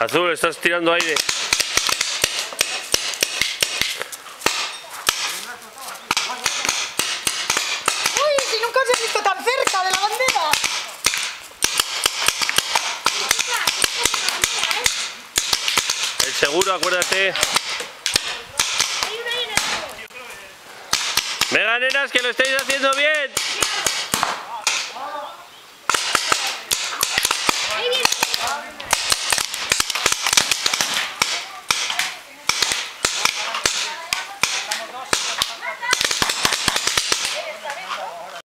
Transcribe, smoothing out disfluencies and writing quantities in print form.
Azul, estás tirando aire. ¡Uy! Si nunca os he visto tan cerca de la bandera. El seguro, acuérdate. Venga, nenas, que lo estáis haciendo bien.